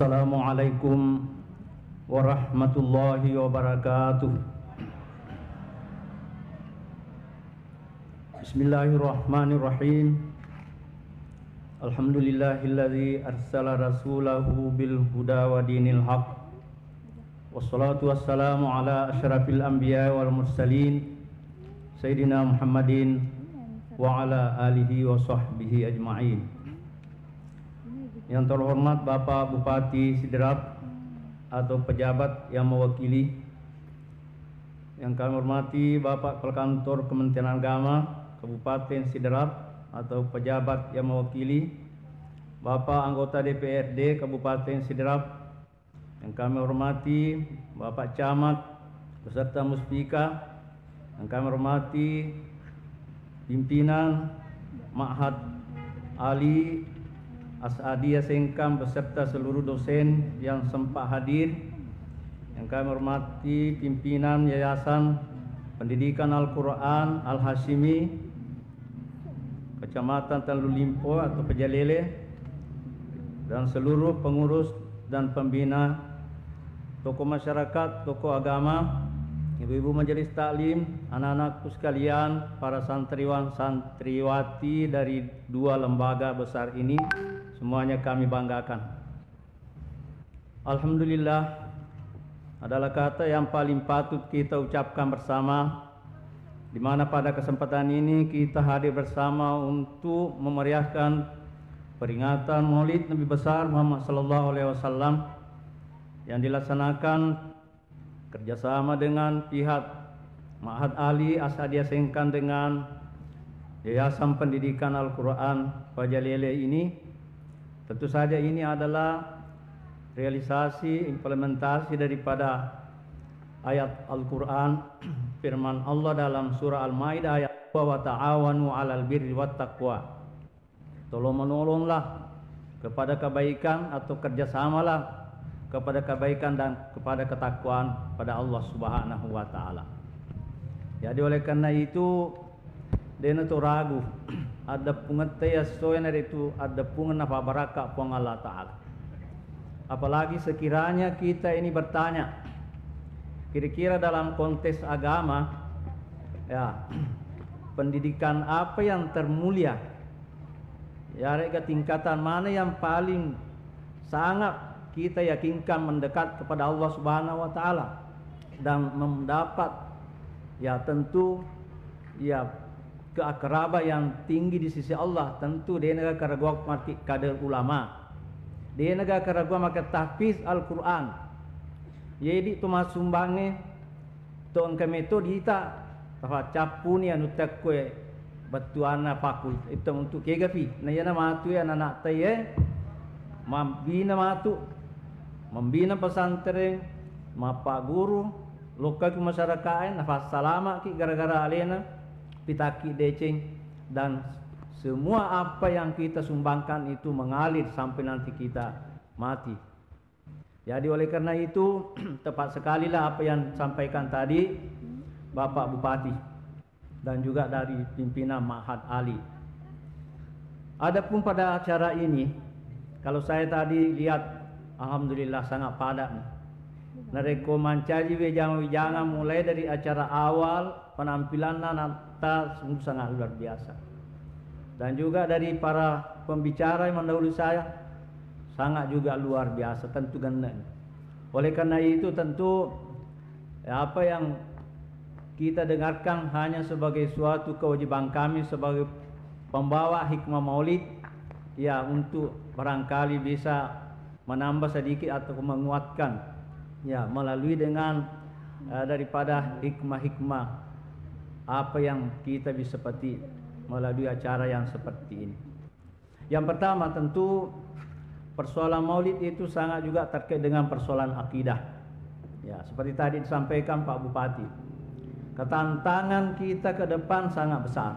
Assalamualaikum warahmatullahi wabarakatuh. Bismillahirrahmanirrahim. Alhamdulillahilladzi arsala rasulahu bil huda wa dinil haq. Wassalatu wassalamu ala asyrafil anbiya wal mursalin Sayyidina Muhammadin wa ala alihi wa sahbihi ajma'in. Yang terhormat Bapak Bupati Sidrap atau pejabat yang mewakili, yang kami hormati Bapak Kepala Kantor Kementerian Agama Kabupaten Sidrap atau pejabat yang mewakili, Bapak anggota DPRD Kabupaten Sidrap, yang kami hormati Bapak Camat beserta Muspika, yang kami hormati pimpinan Ma'had Ali As'adiyah Sengkang beserta seluruh dosen yang sempat hadir, yang kami hormati pimpinan Yayasan Pendidikan Al-Quran Al-Hashimi Kecamatan Tanjung Limpo atau Pejalele, dan seluruh pengurus dan pembina, tokoh masyarakat, tokoh agama, ibu-ibu majelis taklim, anak-anakku sekalian, para santriwan santriwati dari dua lembaga besar ini, semuanya kami banggakan. Alhamdulillah adalah kata yang paling patut kita ucapkan bersama, di mana pada kesempatan ini kita hadir bersama untuk memeriahkan peringatan Maulid Nabi besar Muhammad sallallahu alaihi wasallam yang dilaksanakan kerjasama dengan pihak Ma'had Ali As'adiyah Sengkang dengan Yayasan Pendidikan Al-Quran Pejalele ini. Tentu saja ini adalah realisasi implementasi daripada ayat Al-Quran firman Allah dalam surah Al-Maidah ayat wa ta'awanu 'alal birri wat taqwa. Tolong menolonglah kepada kebaikan atau kerjasamalah kepada kebaikan dan kepada ketakwaan pada Allah Subhanahu wa taala. Jadi oleh karena itu dena tu ragu ada pengertian soalnya itu ada pungan apa baraka pun Allah taala. Apalagi sekiranya kita ini bertanya kira-kira dalam konteks agama, ya, pendidikan apa yang termulia, ya, tingkatan mana yang paling sangat kita yakinkan mendekat kepada Allah Subhanahu wa taala dan mendapat, ya, tentu, ya, keakraban yang tinggi di sisi Allah. Tentu dia negara karagua mati kader ulama, dia negara karagua maka tahfiz Al-Quran. Jadi tu masumbange tuan kami tu dita tahu capuni anu takwe batuana fakul itu untuk kegapi na yana matu ya anak taye mambina matu membina pesantren mapa guru lokal ke masyarakat nafas salama ki gara-gara alena pitaki deceng, dan semua apa yang kita sumbangkan itu mengalir sampai nanti kita mati. Jadi oleh karena itu tepat sekali lah apa yang disampaikan tadi Bapak Bupati dan juga dari pimpinan Ma'had Ali. Adapun pada acara ini, kalau saya tadi lihat, alhamdulillah sangat padat. Nareko mancaji wijang-wijangan mulai dari acara awal penampilan nata sungguh sangat luar biasa. Dan juga dari para pembicara yang mendahului saya sangat juga luar biasa, tentu kena. Oleh karena itu tentu apa yang kita dengarkan hanya sebagai suatu kewajiban kami sebagai pembawa hikmah maulid, ya, untuk barangkali bisa menambah sedikit atau menguatkan, ya, melalui dengan daripada hikmah-hikmah apa yang kita bisa petik melalui acara yang seperti ini. Yang pertama tentu persoalan maulid itu sangat juga terkait dengan persoalan akidah. Ya, seperti tadi disampaikan Pak Bupati, ketantangan kita ke depan sangat besar.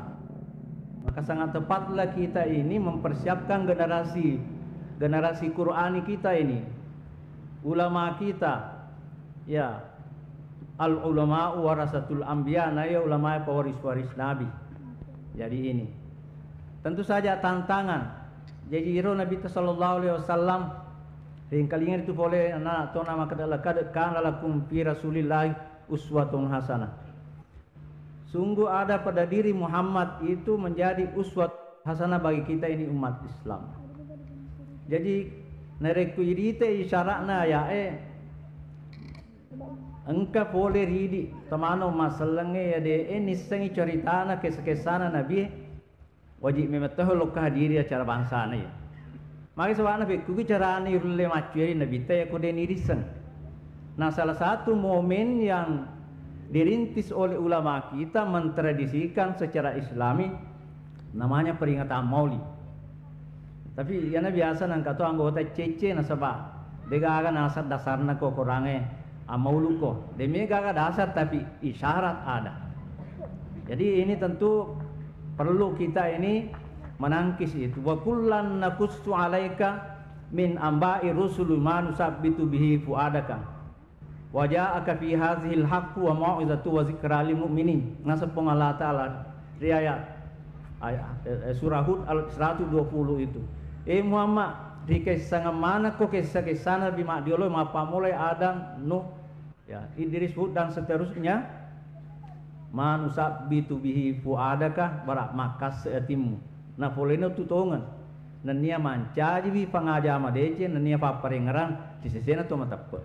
Maka sangat tepatlah kita ini mempersiapkan generasi Qurani kita ini, ulama kita, ya, al ulama warasatul anbiya, ya, ulama pewaris-waris nabi. Jadi ini tentu saja tantangan. Jadi Nabi sallallahu alaihi wasallam Ring kalingan itu boleh anak atau nama kadalah kana lakum fi Rasulillah uswatun hasanah. Sungguh ada pada diri Muhammad itu menjadi uswat hasanah bagi kita ini umat Islam. Jadi nereku irite isyaratna ya engka boleh ridi tamano masalahnya ya de nisangi ceritana kesana Nabi wajib memetahu lokah diri acara bangsa ya. Maka sebabnya beku cara ni ulle macuri Nabi teh aku deni risan. Nah salah satu momen yang dirintis oleh ulama kita mentradisikan secara Islami namanya peringatan Maulid. Tapi yana biasa nang kato anggota cece nasabah. Dega akan asal dasarna ko kurangnya Maulud ko. Demi gaga dasar tapi isyarat ada. Jadi ini tentu perlu kita ini menangkis itu. Wa kullan naqussu 'alaika min amba'i rusuli ma nusabbitu bihi fuadaka. Wa ja'aka fi hadhil haqqu wa mau'izatu wa zikra lil mu'minin. Nasabung Allah Ta'ala riayat surah Hud al-120 itu. Muhammad di kisah mana kok kisah Nabi Ma'diolo mapa mulai Adam, Nuh, ya, Idris, Hud dan seterusnya. Manusabbitu bihi fuadaka barak makas seatimu. Nah polena tutongan nania mancaji bi pangajama dece nania paparengaran di sesena to matappa.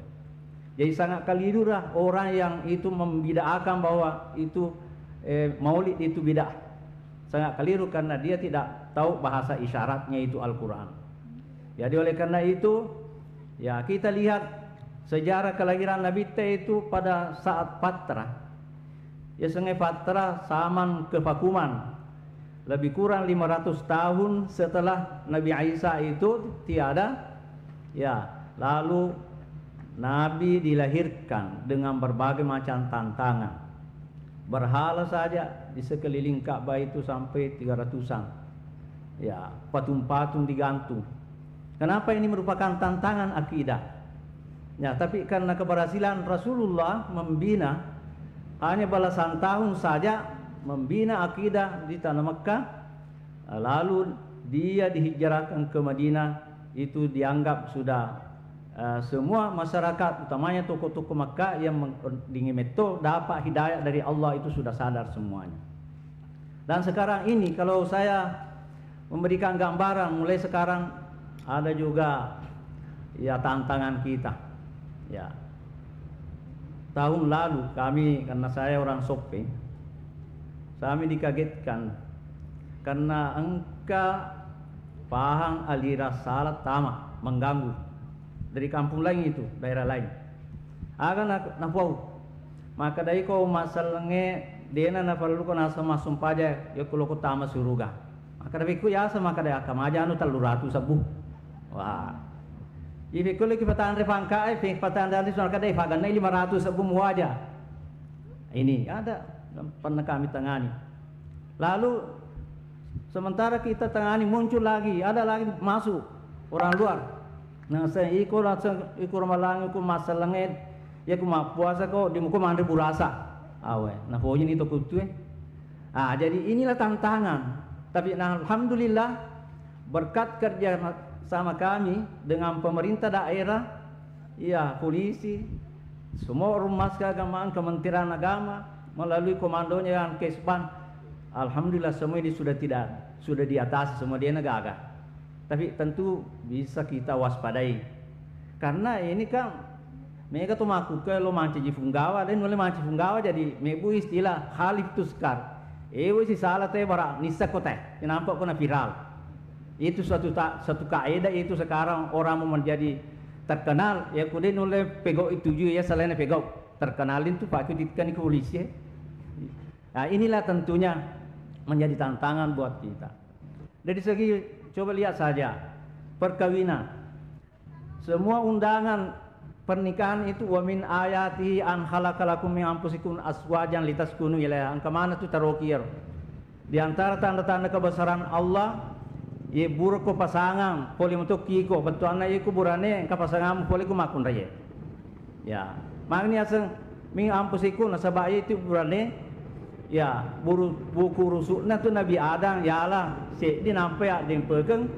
Jadi sangat kalidurah orang yang itu membidakan bahwa itu maulid itu bidah. Sangat keliru karena dia tidak tahu bahasa isyaratnya itu Al-Qur'an. Jadi oleh karena itu ya kita lihat sejarah kelahiran Nabi itu pada saat Patra. Ya sungai Patra zaman kevakuman. Lebih kurang 500 tahun setelah Nabi Isa itu tiada, ya lalu Nabi dilahirkan dengan berbagai macam tantangan. Berhala saja di sekeliling Ka'bah itu sampai 300-an. Ya, patung-patung digantung. Kenapa ini merupakan tantangan akidah? Ya, tapi karena keberhasilan Rasulullah membina hanya belasan tahun saja membina akidah di tanah Mekah, lalu dia dihijrahkan ke Madinah, itu dianggap sudah semua masyarakat utamanya tokoh-tokoh Mekah yang dingimeto dapat hidayah dari Allah itu sudah sadar semuanya. Dan sekarang ini kalau saya memberikan gambaran mulai sekarang ada juga ya tantangan kita. Ya. Tahun lalu kami karena saya orang Sope, kami dikagetkan karena engkau paham aliran salat tamak mengganggu dari kampung lain itu, daerah lain. Akan napau. Maka dari kau masalahnya dena na perlu kau nasa masum paja ya kalau kau tamak suruga. Maka dari kau ya sama kada akam aja anu teluratu sabu. Wah. Ibu kalau kita patan repangkai, patan dari soal kada ifagan 500 sabu muaja. Ini ada pernah kami tangani. Lalu sementara kita tangani muncul lagi, ada lagi masuk orang luar. Nah saya ikut malang ikut masalahnya, ya aku puasa kok di muka mandiri burasa. Awe, nah pokoknya itu kutu. Jadi inilah tantangan. Tapi nah, alhamdulillah berkat kerja sama kami dengan pemerintah daerah, ya polisi, semua ormas keagamaan, Kementerian Agama melalui komandonya yang Kesban, alhamdulillah semua ini sudah diatasi semua dia negara. Tapi tentu bisa kita waspadai karena ini kan mereka tuh maku ke lo manci jifunggawa dan mulai manci funggawa jadi mebu istilah halif tuskar. Si salah teh bara nisa kota, nampak kena viral. Itu satu kaidah itu sekarang orang mau menjadi terkenal ya kemudian oleh pegawai itu juga ya selain pegawai terkenalin tuh pakai ditkan ke polisi. Nah inilah tentunya menjadi tantangan buat kita. Dari segi coba lihat saja perkawinan, semua undangan pernikahan itu wa min ayati an khalaqalakum min anfusikum aswajan litaskunu ilaiha. Angka mana tuh tarokir? Di antara tanda-tanda kebesaran Allah, ye buruk ko pasangan, poli untuk kiko, betul anak iku burane ka pasangan poli ko makun raya. Ya, maknanya seng min anfusikum nasabaya itu burane ya buku rusukna tu Nabi Adam ya Allah si di nampak ya jeung peukeng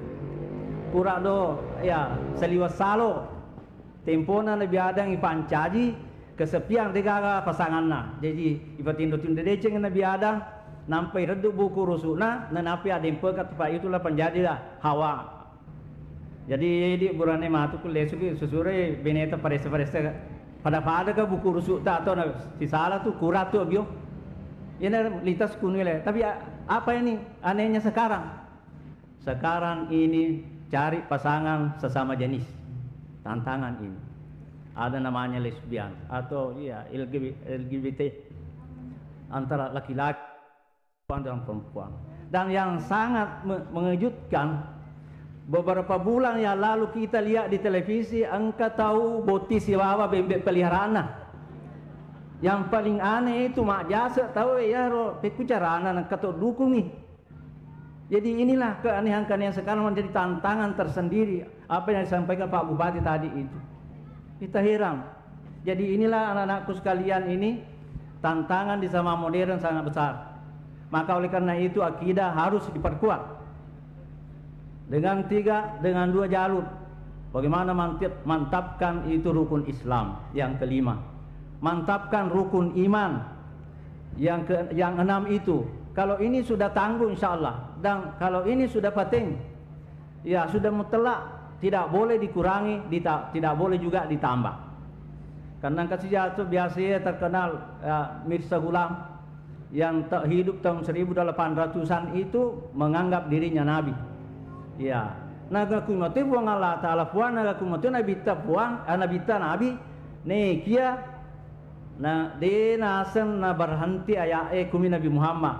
pura do ya saliwas salo tempona lebih ada yang pancaji kesepian dega pasanganna. Jadi ipatindo-tindo deceng nabi ada nampai redu buku rusuna nanapi ada yang pekat pak itulah penjadilah hawa. Jadi di burane matu ku lesu ki susure beneta paresa-paresa pada ke buku rusuk tak atau si salah tu kurat tu bio. Ini litas kunile. Tapi apa ini anehnya sekarang? Sekarang ini cari pasangan sesama jenis. Tantangan ini. Ada namanya lesbian atau ya LGBT antara laki-laki dan perempuan. Dan yang sangat mengejutkan, beberapa bulan yang lalu kita lihat di televisi, engkau tahu botis siwawa bebek peliharaan. Yang paling aneh itu mak jasa tahu ya ro peku carana nak kato dukungi. Jadi inilah keanehan-keanehan sekarang menjadi tantangan tersendiri. Apa yang disampaikan Pak Bupati tadi itu. Kita heran. Jadi inilah anak-anakku sekalian ini tantangan di zaman modern sangat besar. Maka oleh karena itu akidah harus diperkuat. Dengan dua jalur. Bagaimana mantapkan itu rukun Islam. Yang kelima, mantapkan rukun iman. Yang enam itu. Kalau ini sudah tangguh insya Allah. Dan kalau ini sudah penting, ya sudah mutlak, tidak boleh dikurangi, tidak boleh juga ditambah. Karena kasih itu biasanya terkenal Mirza Ghulam yang hidup tahun 1800-an itu menganggap dirinya nabi. Ya, naga kumate buang Allah Taala puan naga kumate nabi ta puang nabi ta nabi ne kia na de nasen na berhenti ayat kumi Nabi Muhammad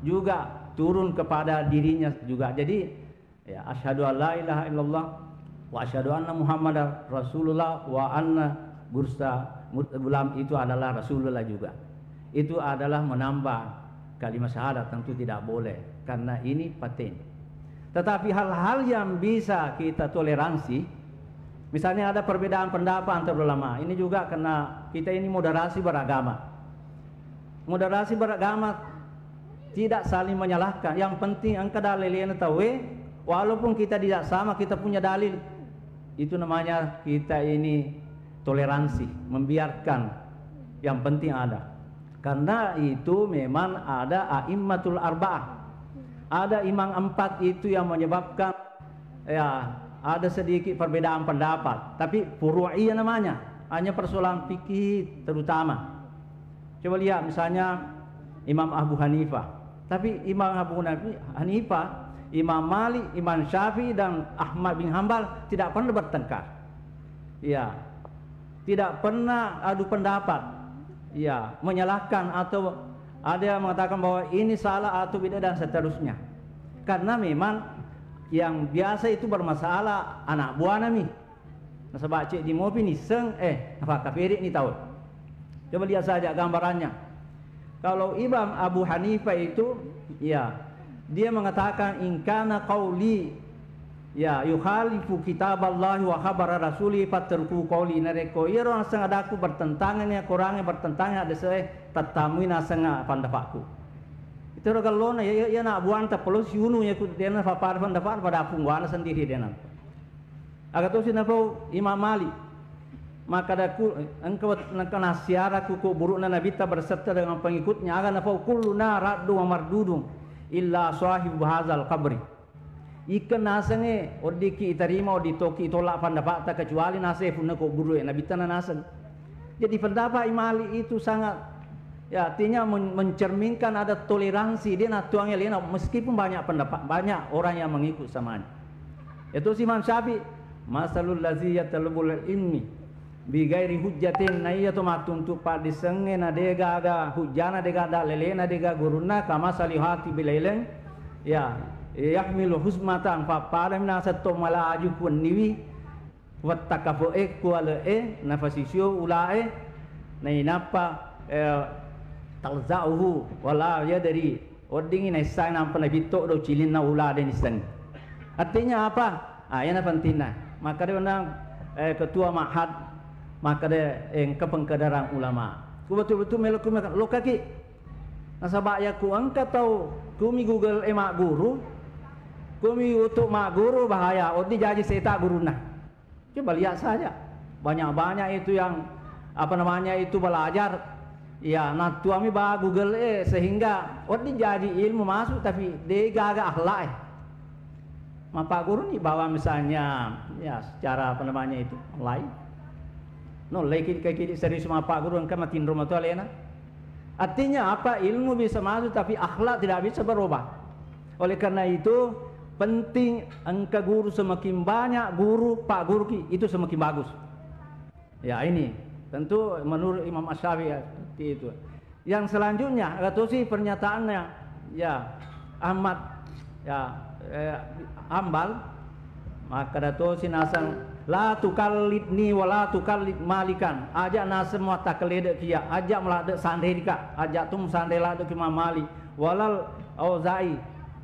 juga turun kepada dirinya juga. Jadi ya asyhadu alla ilaha illallah wa asyhadu anna Muhammadar Rasulullah wa anna Mirza Ghulam itu adalah Rasulullah juga. Itu adalah menambah kalimat syahadat, tentu tidak boleh karena ini penting. Tetapi hal-hal yang bisa kita toleransi, misalnya ada perbedaan pendapat antar ulama, ini juga karena kita ini moderasi beragama. Moderasi beragama tidak saling menyalahkan. Yang penting engkau dalilnya tahu, walaupun kita tidak sama, kita punya dalil. Itu namanya kita ini toleransi, membiarkan yang penting ada. Karena itu memang ada a'immatul arba'ah. Ada imam 4 itu yang menyebabkan ya ada sedikit perbedaan pendapat, tapi furu'iyah namanya, hanya persoalan fikih terutama. Coba lihat misalnya Imam Abu Hanifah. Tapi Imam Abu Hanifah, Imam Malik, Imam Syafi'i dan Ahmad bin Hanbal tidak pernah bertengkar. Ya. Tidak pernah adu pendapat. Ya, menyalahkan atau ada yang mengatakan bahwa ini salah atau beda dan seterusnya. Karena memang yang biasa itu bermasalah anak buah nami. Nah sebab cik di mobil ni seng apa kafirik ni tahu. Coba lihat saja gambarannya. Kalau Imam Abu Hanifah itu ya dia mengatakan in kana qauli ya yukhalifu kitaballahi wa khabara rasuli fatarku qauli nareko iro sang adaku bertentangannya kurangnya bertentangan ada saya tatamina sanga pandapatku. Itu kalau ya nak buan tak perlu siunu ya ku dia nak papar pendapat pada pungwana sendiri dia nak. Agak tu sinapau Imam Malik. Maka daku engkau nak nasiara kuku buruk Nabi ta berserta dengan pengikutnya akan napau kulluna raddu wa mardudum illa sahib hadzal qabri. Ikan nasange odiki iterima oditoki tolak pendapat tak kecuali nasih pun ko buruk Nabi ta nasan. Jadi pendapat Imam Malik itu sangat ya artinya mencerminkan ada toleransi dia nak tuangnya lihat meskipun banyak pendapat banyak orang yang mengikut samanya. Itu si Imam Syafi'i masalul ladzi yatalabul ilmi bi ghairi hujjatin nayatu matuntu pa disenge na dega aga hujjana dega da lelena dega guruna kama salihati bilailen ya yahmilu husmatan fa pada mina satto mala aju pun niwi wattakafu kuala nafasisyo ulae nainapa talzauhu wala ya dari ording ini saya nampak nabi tok do cilin na ula den iseng. Artinya apa? Yang pentingnya. Maka dia undang ketua mahad, maka dia kepengkaderan ulama. Ku betul-betul melaku lo kaki. Nasabak ya ku angkat tahu kumi Google mak guru, kumi untuk mak guru bahaya. Odi jadi seta guru nah. Coba lihat saja. banyak-banyak itu yang apa namanya itu belajar. Ya, nah tuami bah Google sehingga orang jadi ilmu masuk tapi dia gagak akhlak. Pak guru nih bawa misalnya ya secara apa namanya itu lain. No, lagi kayak serius sama Pak guru kan makin rumah tu alena. Artinya apa? Ilmu bisa masuk tapi akhlak tidak bisa berubah. Oleh karena itu penting angka guru semakin banyak guru Pak guru itu semakin bagus. Ya ini tentu menurut Imam Asy-Syafi'i seperti itu. Yang selanjutnya atau sih pernyataannya ya Ahmad ya Ambal maka dato sinasan la tukallidni wala tukallid malikan ajak na semua taklid kia ajak melade sandai dika ajak tum sandai lade ke Imam Malik walal Auza'i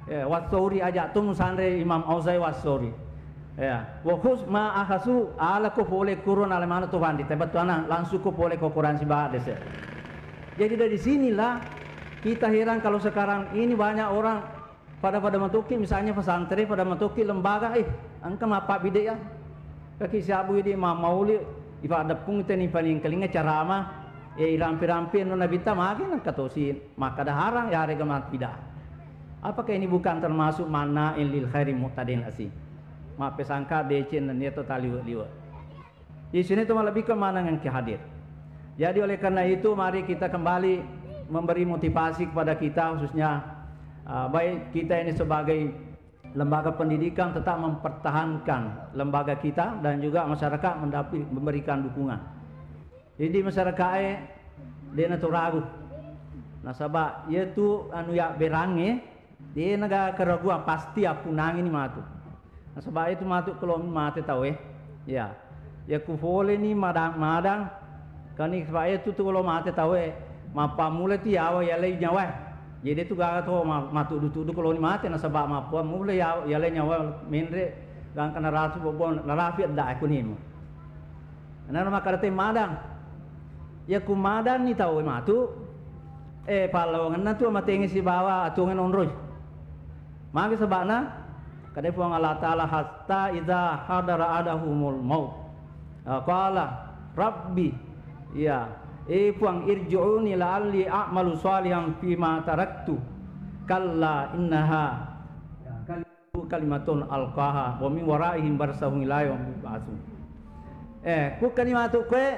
Wasauri ajak tum sandai Imam Auza'i Wasauri ya wa khus ma akhasu ala ko boleh kurun ala mana tu bandi tebat tuana langsung ko boleh ko Quran sibah desa. Jadi dari sinilah kita heran kalau sekarang ini banyak orang pada matuki misalnya pesantren pada matuki lembaga angka apa bide ya kaki siabu ini mauli ifa ada pung teni paling kelinga carama rampi-rampi nona bita makin katosi maka dah harang ya harga mat bidah. Apakah ini bukan termasuk mana lil khairi mu'tadin asih? Ma pesangka decen dan itu taliwa. Di sini itu lebih ke mana yang hadir. Jadi oleh karena itu mari kita kembali memberi motivasi kepada kita khususnya baik kita ini sebagai lembaga pendidikan tetap mempertahankan lembaga kita dan juga masyarakat memberikan dukungan. Jadi masyarakat dia tu ragu. Nasabah yaitu anu ya berange dia naga keraguan pasti aku nangin matu. Nasabah itu matu kalau mati tahu ya ku boleh ni madang kani sebab itu tu kalau mati tahu mapa mulai ti awa ya lay nyawa. Jadi tu gak tahu matu dutu kalau ni mati nasabah mapa mulai ya lay nyawa menre gang kana rasu bobon narafi ada aku ni. Nana makarate madang. Ya ku madang ni tahu matu palawang na tu matengi si bawa atungan onroy. Maka sebabna kadai puang Allah Ta'ala hatta idza hadara adahumul maut qala rabbi ya puang irji'uni la'alli a'malu shalihan fima taraktu kalla innaha kalimatun alqaha wa min waraihim barsahum ila yaumil ba'tsun ku kalimatu kue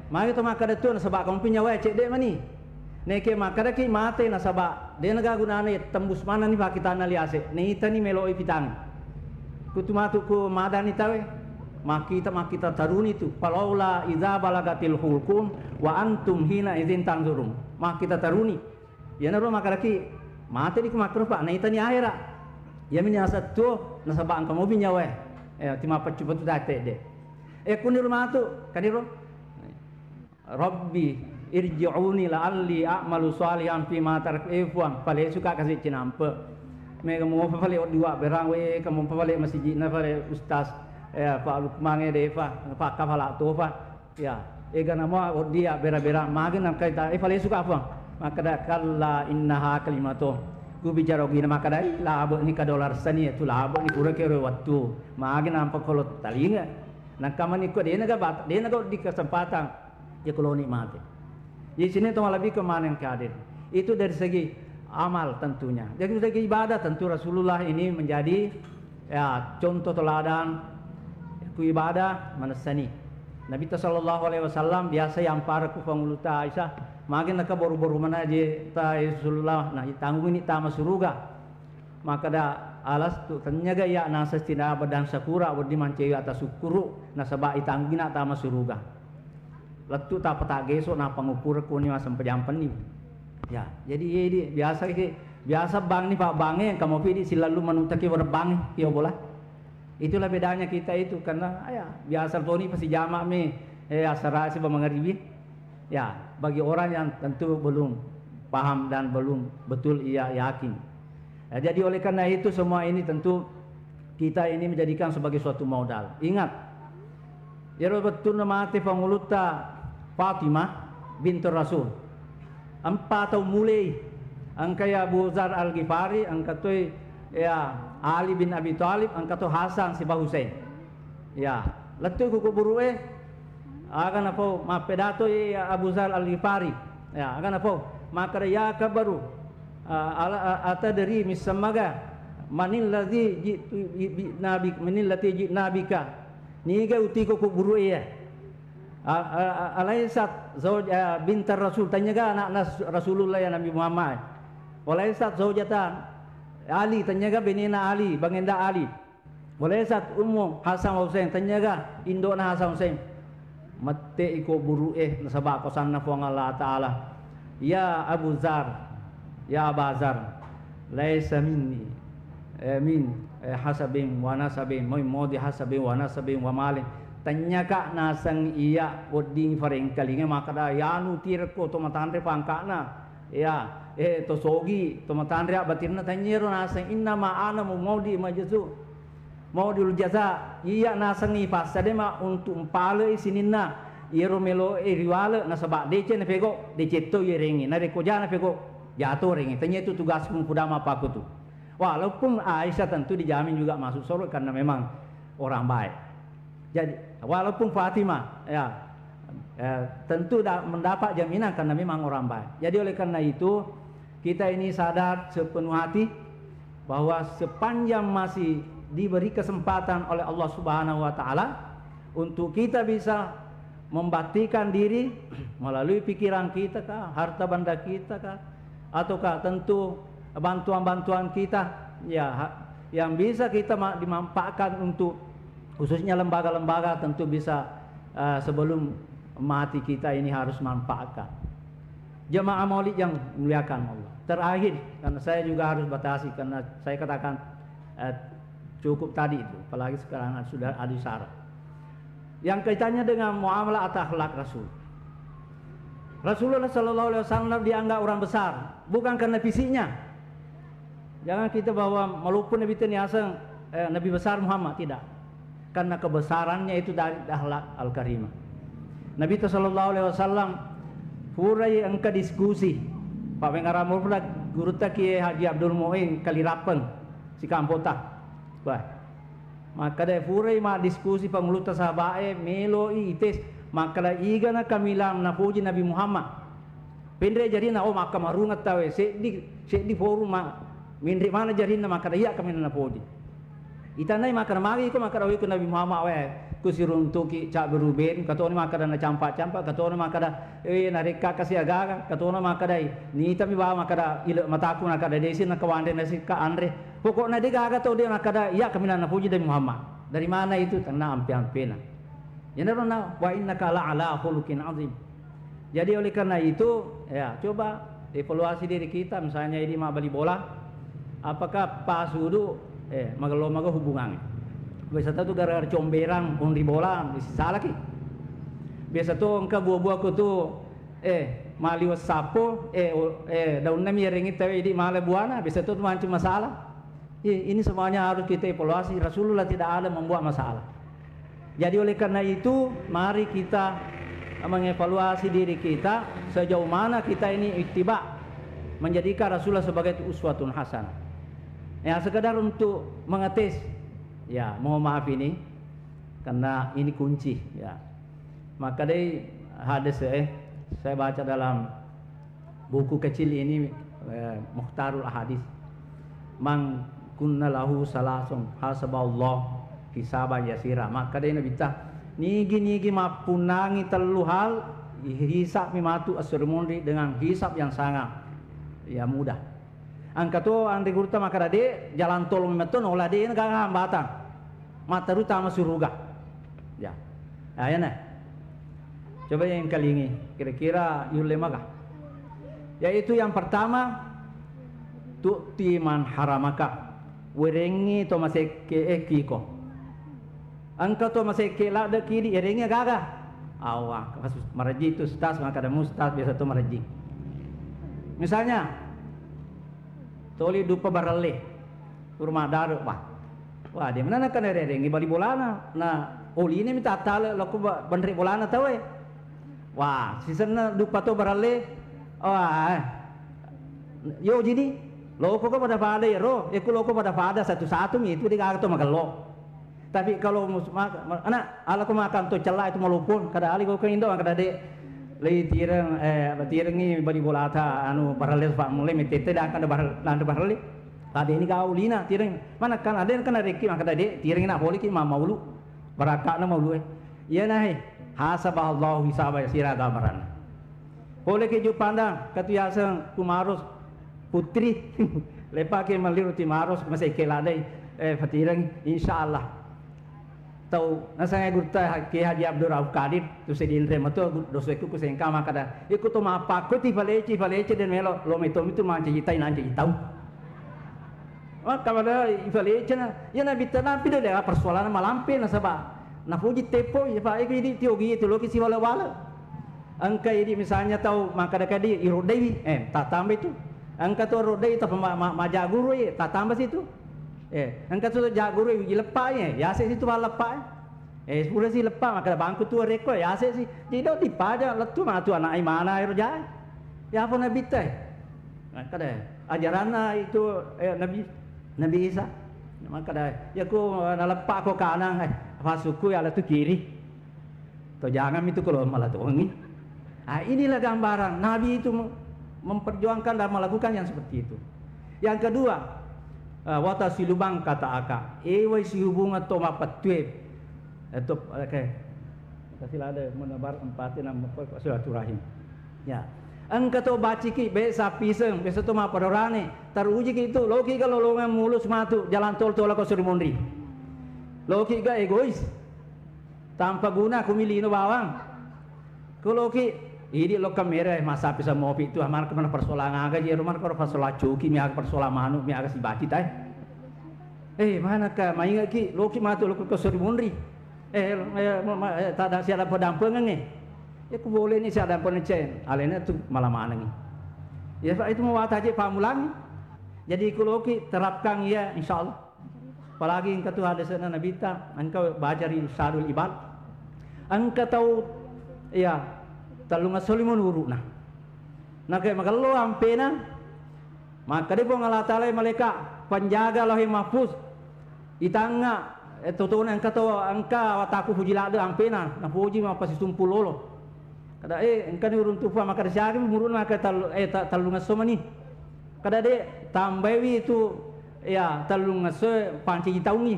mari to maka datun sebab kamu punya wae cek dek mani neke maka ki mate na sabak dia naga gunane tembus mana ni pak kita analiase ni tani meloi pitang kutu matu ku madani tawe makita taruni tu falaula idza balagatil hulqum wa antum hina idzin tanzurun makita taruni ya naro maka ki mate di kumakro pak ni tani akhira ya min asat tu na sabak kamu punya wae tima pacu date de kunir matu kaniro rabbi irji'uni la'alli a'malu shalihan fi ma tarak fuang pale suka kasih cinampe me kamu pale dua berang we kamu pale masjid na pale ustaz Pak Lukman deva Pak kafala tofa ya gana mo dia bera-bera magin nam kaita pale suka fuang maka da kalla innaha kalimatu ku bicara gina maka da labo ni kadolar sani tu labo ni kura kero waktu magin nam pakolot talinga nakamani ko dia naga di kesempatan ya koloni mati. Di sini itu lebih ke mana yang hadir. Itu dari segi amal tentunya. Dari segi ibadah tentu Rasulullah ini menjadi ya contoh teladan ku ibadah manasani. Nabi sallallahu alaihi wasallam biasa yang para ku panguluta Aisyah makin nak boru-boru mana je ta Rasulullah nah tanggung ini ta masuruga. Maka da alas tu tanyaga ya nasa stina badan sakura wadi mancei atas sukuru nasaba itanggina ta masuruga. Letu tak petage so na pangupur ko ni masam pejampan ni. Ya, jadi ini biasa bang ni Pak Bange kamu pilih selalu menutaki berbang ya bola. Itulah bedanya kita itu karena ya biasa tuh ni pasti jamak me asara si pemangaribi. Ya, bagi orang yang tentu belum paham dan belum betul ia yakin. Ya, jadi oleh karena itu semua ini tentu kita ini menjadikan sebagai suatu modal. Ingat, ya betul nama mati panguluta Fatimah bintur Rasul. Empat tahun mulai angka ya Abu Dzar Al-Ghifari, angka tu ya Ali bin Abi Thalib, angka tu Hasan si Husain. Ya, letu ku buru akan apa ma pedato Abu Zar Al-Ghifari ya akan apa maka ya kabaru ata dari misamaga manil ladzi nabi manil ladzi nabika niga utiko ku buru ya alaisat zauj bintar rasul tanya ga anak Rasulullah ya Nabi Muhammad walaisat zaujatan Ali tanya ga benina Ali bangenda Ali walaisat ummu Hasan Husain tanya ga indona Hasan Husain mate iko buru nasaba ko sanna fo Allah taala ya Abu Zar ya Abazar laisa minni min hasabin wa nasabin modi hasabin wa nasabin wa malin tanya ka nasang iya woding fareng kalinga makada yanu tirko to matandre pangkana ya to sogi to matandre batirna tanyero nasang inna ma ana mudi majazu maudul jaza iya nasangi pasade ma untuk empale sininna iro melo riwale nasaba dece na pego dece to yerengi na reko jana pego jatuh rengi tanya itu tugas pudama paku tu walaupun Aisyah tentu dijamin juga masuk surga karena memang orang baik. Jadi walaupun Fatimah ya tentu mendapat jaminan karena memang orang baik. Jadi oleh karena itu kita ini sadar sepenuh hati bahwa sepanjang masih diberi kesempatan oleh Allah Subhanahu wa taala untuk kita bisa membaktikan diri melalui pikiran kita kah, harta benda kita kah, ataukah tentu bantuan-bantuan kita ya yang bisa kita dimanfaatkan untuk khususnya lembaga-lembaga tentu bisa sebelum mati kita ini harus manfaatkan. Jemaah Maulid yang muliakan Allah. Terakhir karena saya juga harus batasi karena saya katakan cukup tadi itu, apalagi sekarang sudah ada syarat. Yang kaitannya dengan muamalah atau akhlak Rasul. Rasulullah Sallallahu Alaihi Wasallam dianggap orang besar, bukan karena fisiknya. Jangan kita bawa walaupun Nabi Teniaseng Nabi besar Muhammad tidak, karena kebesarannya itu dari akhlak al-karimah. Nabi Sallallahu Alaihi Wasallam furai angka diskusi. Pak Mengaramur pula guru taki Haji Abdul Muin Kalirapen si Kampota. Wah. Maka dah furai ma diskusi panguluta sahabae melo ites maka dah iga na kamilam na puji Nabi Muhammad. Pendre jadi na maka marungat tawe di forum ma mindri mana jadi na maka dah iya kami na puji. Itanai maka magi ko maka rawi ko Nabi Muhammad we kusirun tuki cak beruben katone maka dah na campak-campak katone maka dah nareka kasih agaga katone maka dah ni tapi bawa maka dah ila mataku maka dah desi na kawande na si ka andre. Pokoknya dia gagal tahu dia makada iya kami nak puji dari Muhammad. Dari mana itu? Karena ampian-ampian. Yang mana wa innaka la'ala khuluqin azim. Jadi oleh karena itu ya coba evaluasi diri kita misalnya ini mak beli bola apakah pas dulu magalo hubungan. Biasa tu gara-gara comberang undi bola salah ki. Biasa tu engka buah-buah ku tu mali wasapo daun nami ringi tahu ini male buana biasa tu macam masalah. Ini semuanya harus kita evaluasi. Rasulullah tidak ada membuat masalah. Jadi oleh karena itu mari kita mengevaluasi diri kita sejauh mana kita ini ittiba menjadikan Rasulullah sebagai uswatun hasanah. Ya sekedar untuk mengetes. Ya mohon maaf ini karena ini kunci ya. Maka dari hadis saya baca dalam buku kecil ini Mukhtarul Ahadits. Man kunna lahu salasung hasaballah hisaban yasira maka dia nabi tah nigi mapunangi telu hal hisab mimatu asrumundi dengan hisab yang sangat ya mudah angka tu andi gurta maka dia jalan tol memeton olah dia enggak hambatan mata utama surga ya ayana coba yang kali ini kira-kira yulemagah yaitu yang pertama tu'ti man haramaka werengi to maseke kiko angka to maseke la de kiri erengi gaga awak kasus maraji itu stas maka ada mustas biasa to maraji misalnya toli dupa barale rumah daru wah dia mana kan erengi bali bolana nah oli ini minta tale laku bandri bolana tahu wah sisana dupa to barale wah yo jadi loko ko pada pada ya ro, aku loko pada pada satu-satu itu dia kagak tuh magalo. Tapi kalau anak ala ko makan to celah itu malupun kada ali ko indo kada de lei tirang tirangi bari bolata anu parales pak mulai metete dah kada barale tadi ini kau lina tirang mana kan ada kan reki maka tadi tirang nak boleh ki maulu barakak na maulu iya nahi hasabah hisaba sira damaran boleh ki ju pandang katu yasang kumarus putri lepak ke maliru timarus masih keladai fatirang insyaallah tau nasanga gurta ke Haji Abdul Rauf Kadir tu sedin rem tu doseku ku sengka makada ikut to mapa ko ti valece den melo lo meto itu manci hitai nanti hitau kamada valece na ya na bitana pide de persoalan malampe na saba na puji tepo ya pa iki di tiogi itu lo ki si wala angka ini misalnya tahu makada kadi irodai tak tambah itu angka to rodai ta majaguru tak tambah situ angkat sudah jaguru lepas ya se situ lepas sepuluh si lepas maka bangku tu reko ya se si jadi di pada letu matu anak mana air jai ya apa nabi teh kada ajaran itu nabi Isa maka dah ya ku lepas ko kanan fasuku ya tu kiri to jangan itu kalau malah tu ini inilah gambaran nabi itu memperjuangkan dan melakukan yang seperti itu. Yang kedua wata silubang kata aka wai si hubungan to mapatwe itu kasih ada menebar empatin nama silaturahim ya angka to baci ki be sapi seng be to mapadorane taruji ki itu loki kalau longan mulus matu jalan tol ko Surimunri loki ga egois tanpa guna kumilino bawang kalau ki ini lo kamera masa bisa mopi itu amar kemana persoalan aga je rumah kau persoalan cuki mi aga persoalan manu mi aga si baci tai mana ka mainga ki lo ki matu lo ke Surimunri tak ada siapa pedampengan ni ya ku boleh ni siapa pedampengan alena tu malam mana ni ya itu mau wataje pamulang jadi kalau ki terapkan ya insyaallah apalagi engkau tu ada sana nabi ta engkau bajari Syarul Ibad engkau tahu ya talunga solimun uruna nak maka lo ampena maka dia pun Allah Taala malaikat penjaga lauh mahfuz itanga totona angka wataku puji lada ampena na puji ma pasi sumpul lolo kada engka ni urun tufa maka syari murun maka talunga somani kada de tambawi itu ya talunga so panci taungi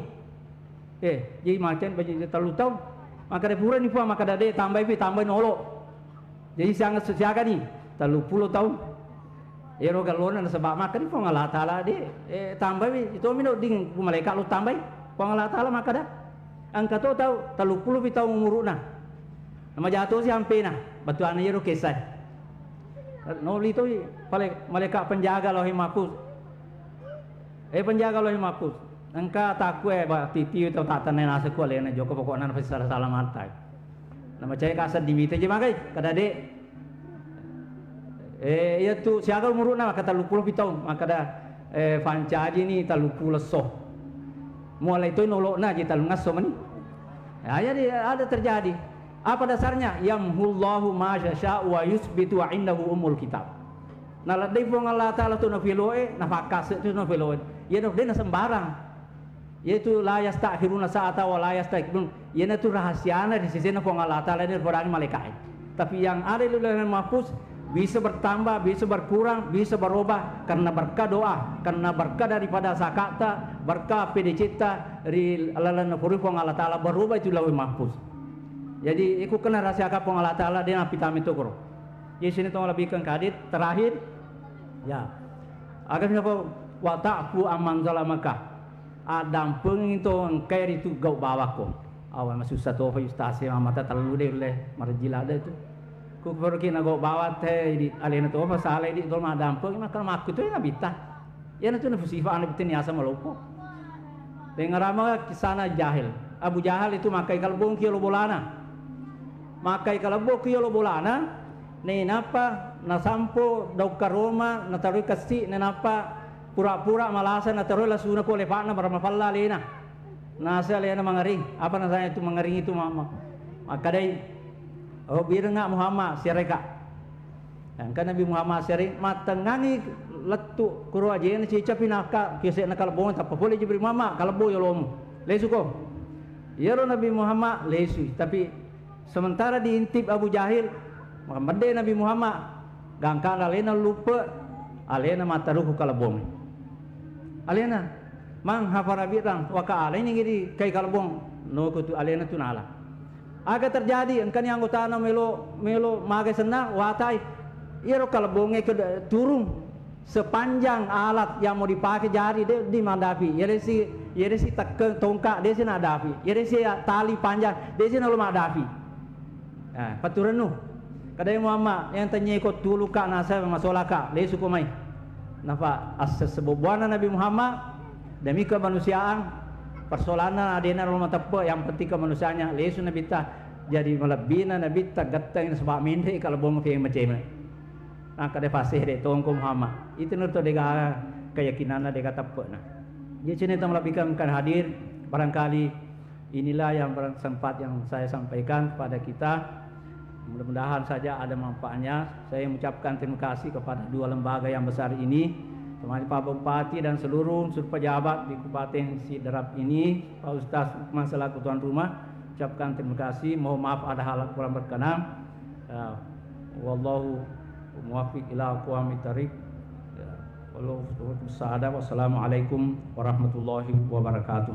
jadi macam baju talu tau maka de pura ni fa maka de tambawi tambah nolo jadi siaga ni 30 tahun ero galona sebab makan pun Allah Taala di tambah itu mino ding malaikat lu tambah pun Allah Taala maka dah angka tu tahu 30 tahun umurna nama jatuh si hampena batu ane ero kesai noli tu malaikat penjaga lauh mahfuz penjaga lauh mahfuz angka takwe ba titi tu tak tanen asa ko lena joko pokokna pasti salah mata nama cai kasat dimite je makai kada de ya tu siaga umurna maka 30 tahun maka dah fancaji ni 30 lesoh mulai tu nolokna je talung ngaso mani jadi ada terjadi apa dasarnya yamhullahu ma yasha wa yusbitu wa indahu umul kitab nah ladai pun Allah Taala tu nafiloe nafakas tu nafiloe ya no dena sembarang yaitu la yastakhiruna sa'ata wa la yastaqbilun yana tu rahasiana di sisi na pun Allah Taala ni berani malaikat tapi yang ada di dalam mahfuz bisa bertambah, bisa berkurang, bisa berubah karena berkah doa, karena berkah daripada sakata, berkah pedicita, dari alalan purifong Allah Taala berubah itu lauh mahfuz. Jadi ikut kena rahasia kapong Allah Taala dia napi tami tukro. Jadi sini tong lebihkan kadit terakhir, ya. Agar siapa watafu aman zalamaka. Adam pengintong kayak itu gau bawako. Awal masuk satu fayustasi mata terlalu deh oleh marjila ada itu. Ku pergi nak bawa teh di alena tu apa salah di tol madam pun makan makut tu yang bita. Ya nanti nak sifat anda bitin asa melupo. Dengar ama kisana jahil. Abu Jahal itu makai kalbong kilo bolana. Makai kalbong kilo bolana. Ni napa nasampo dau karoma nataru kasi ni napa pura-pura malasa nataru lasuna ko lepana baramafalla lena. Nasa lena mengaring. Apa nasanya itu mengaring itu mama. Maka dai oh biar enggak Muhammad syarika. Yang kan Nabi Muhammad syari matengani letu kuru aja ni cica pinaka kese nakal bon tak boleh jibri mama kalau boy lom. Lesuko. Ya Nabi Muhammad lesu, tapi sementara diintip Abu Jahil, maka mende Nabi Muhammad gangkang alena lupa, alena mataruhu kalabong. Alena mang hafarabi rang waka alena gidi kai kalabong no kutu alena tunala. Aga terjadi engkan yang anggota melo magai senang watai iro kalabongnya ke turun sepanjang alat yang mau dipakai jari dia di mandapi. Yere si tekan tongkat dia sini adapi. Yere si tali panjang dia sini lu madapi. Nah, paturenu. Kadai Muhammad yang tanya ikut dulu kak nasa masalah kak lesu kumai. Napa asas sebubuana Nabi Muhammad demi kemanusiaan persoalan adena rumah tepe yang penting kemanusiaannya lesu Nabi ta jadi melebina Nabi ta gatang sebab minde kalau bong fe macam ni. Nah kadai fasih de tongko Muhammad. Itu nurut dega keyakinan dega tepe nah. Jadi sini kita melakukan hadir barangkali inilah yang sempat yang saya sampaikan kepada kita. Mudah-mudahan saja ada manfaatnya. Saya mengucapkan terima kasih kepada dua lembaga yang besar ini, termasuk Pak Bupati dan seluruh unsur pejabat di Kabupaten Sidrap ini, Pak Ustaz masalah tuan rumah. Ucapkan terima kasih. Mohon maaf ada hal kurang berkenan. Wallahu muwaffiq ila aqwamit thariq. Wassalamualaikum warahmatullahi wabarakatuh.